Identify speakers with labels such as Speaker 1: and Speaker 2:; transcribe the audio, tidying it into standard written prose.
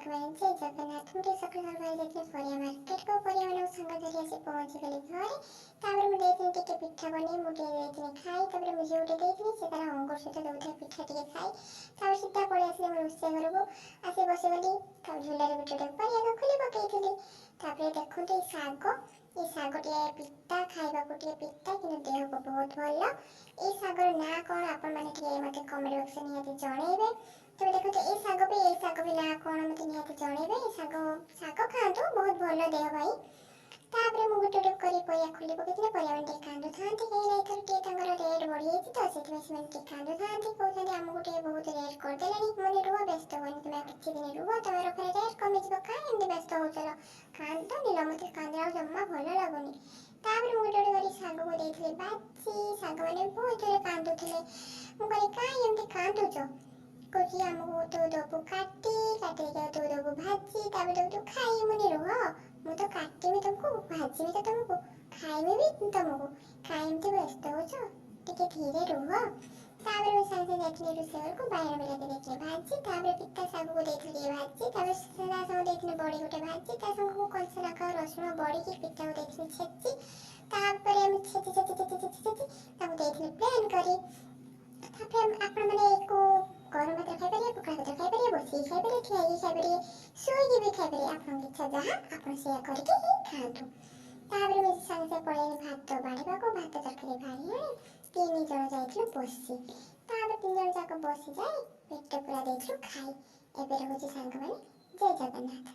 Speaker 1: ସାଙ୍ଗମାନେ ଜୟ ଜଗନ୍ନାଥ। ମୁଁ ଟିକେ ସକାଳୁ ସକାଳୁ ଯାଇଥିଲି ପରିବା ମାର୍କେଟକୁ। ପରିବାମାନଙ୍କୁ ସାଙ୍ଗ ଧରି ଆସି ପହଞ୍ଚିଗଲି ଘରେ। ତାପରେ ମୁଁ ଦେଇଥିଲି ଟିକେ ପିଠା ବନେଇ ମୁଁ ଟିକେ ଦେଇଥିଲି ଖାଇ। ତାପରେ ମୁଁ ଝିଅକୁ ଟିକେ ଦେଇଥିଲି, ସେ ତାର ଅଙ୍ଗୁର ସହିତ ଦେଉଥିଲା ପିଠା ଟିକେ ଖାଇ। ତାପରେ ସିଧା ପଳେଇ ଆସିଲି ମୋ ରୋଷେଇ ଘରକୁ। ଆସି ବସିଗଲି। ତାପରେ ଝୁଲାରେ ଗୋଟେ ପରିବା ଖୋଲି ପକେଇଥିଲି। ତାପରେ ଦେଖନ୍ତୁ ଏଇ ଶାଗ ଟିକେ ପିତା, ଖାଇବାକୁ ଟିକେ ପିତା କିନ୍ତୁ ଦେହକୁ ବହୁତ ଭଲ। ଏଇ ଶାଗର ନାଁ କ'ଣ ଆପଣମାନେ ଟିକେ ମୋତେ କମେଣ୍ଟ ବକ୍ସରେ ନିହାତି ଜଣେଇବେ। ତେବେ ଦେଖନ୍ତୁ ଏଇ ଶାଗ ବି ନାଁ କ'ଣ ମୋତେ ନିହାତି ଜଣେଇବେ। ଏଇ ଶାଗ ଖାଆନ୍ତୁ, ବହୁତ ଭଲ ଦେହ ପାଇଁ। ତାପରେ ମୁଁ ଗୋଟେ ଗୋଟେ କରି ପରିବା ଖୋଲି ପକେଇଥିଲି। ପରିବାମାନେ ଟିକେ କାନ୍ଦୁଥାନ୍ତି, କାହିଁକି ନା ଏଥର ଟିକେ ତାଙ୍କର ରେଟ୍ ବଢ଼ିଯାଇଛି ତ, ସେଥିପାଇଁ ସେମାନେ ଟିକେ କାନ୍ଦୁଥାନ୍ତି। କହୁଛନ୍ତି ଆମକୁ ଟିକେ ବହୁତ ରେଟ୍ କରିଦେଲେଣି। ମାନେ ରୁହ, ବ୍ୟସ୍ତ ହୁଅନି, ତୁମେ କିଛି ଦିନ ରୁହ, ତମର ଫେରେ ରେଟ୍ କମିଯିବ। କାହିଁ ଏମିତି ବ୍ୟସ୍ତ ହଉଛ? କାନ୍ଦନି, ମୋତେ କାନ୍ଦିବାକୁ ଜମା ଭଲ ଲାଗୁନି। ତାପରେ ମୁଁ ଗୋଟେ ଗୋଟେ କରି ଶାଗକୁ ଦେଇଥିଲି ବାଛି। ଶାଗମାନେ ବହୁତ ଜୋରେ କାନ୍ଦୁଥିଲେ। ମୁଁ କହିଲି କାହିଁ ଏମିତି କାନ୍ଦୁଛ? କହୁଛି ଆମକୁ ତୁ ଦେବୁ କାଟି ଦେଇକି ତୁ ଦେବୁ ଭାଜି, ତାପରେ ଦେବୁ ତୁ ଖାଇବୁନି। ରୁହ, ମୁଁ ତ କାଟିବି ତମକୁ, ଭାଜିବି ତ ତମକୁ, ଖାଇବି ବି ତମକୁ। କାହିଁ ଏମିତି ବ୍ୟସ୍ତ ହଉଛ? ଟିକେ ଧୀରେ ରୁହ। ତାପରେ ମୁଁ ସାଙ୍ଗେ ଯାଇଥିଲି ରୋଷେଇ ଘରକୁ। ବାଇଗଣ ବିଲାତି ଦେଇଥିଲି ଭାଜି, ତାପରେ ପିତା ଶାଗକୁ ଦେଇଥିଲି ଟିକେ ଭାଜି, ତାପରେ ତା ସାଙ୍ଗକୁ ଦେଇଥିଲି ବଡ଼ି ଗୋଟେ ଭାଜି, ତା ସାଙ୍ଗକୁ କଞ୍ଚା ଲଙ୍କା, ରସୁଣ, ବଡ଼ିକି ପିତାକୁ ଦେଇଥିଲି ଛେଚି। ତାପରେ ମୁଁ ଛେଚି ତାକୁ ଦେଇଥିଲି ପ୍ଲେନ୍ କରି। ତାପରେ ଆପଣମାନେ ଏକୁ ଗରମ ଭାତରେ ଖାଇପାରିବେ, ପଖାଳ ଭାତରେ ଖାଇପାରିବେ, ବସିକି ଖାଇପାରିବେ, ଠିଆ ହେଇକି ଖାଇପାରିବେ, ଶୋଇକି ବି ଖାଇପାରିବେ। ଆପଣଙ୍କ ଇଚ୍ଛା ଯାହା, ଆପଣ ସେଇଆ କରିକି ହିଁ ଖାଆନ୍ତୁ। ତାପରେ ମୁଁ ସାଙ୍ଗେ ପଳେଇଲି ଭାତ ବାଢ଼ିବାକୁ। ଭାତ ତରକାରୀ ବାଢ଼ି ଆଣି 3 ଜଣ ଯାଇଥିଲୁ ବସି। ତାପରେ 3 ଜଣ ଯାକ ବସିଯାଇ ପେଟ ପୁରା ଦେଇଥିଲୁ ଖାଇ। ଏବେ ରହୁଛି ସାଙ୍ଗମାନେ, ଜୟ ଜଗନ୍ନାଥ।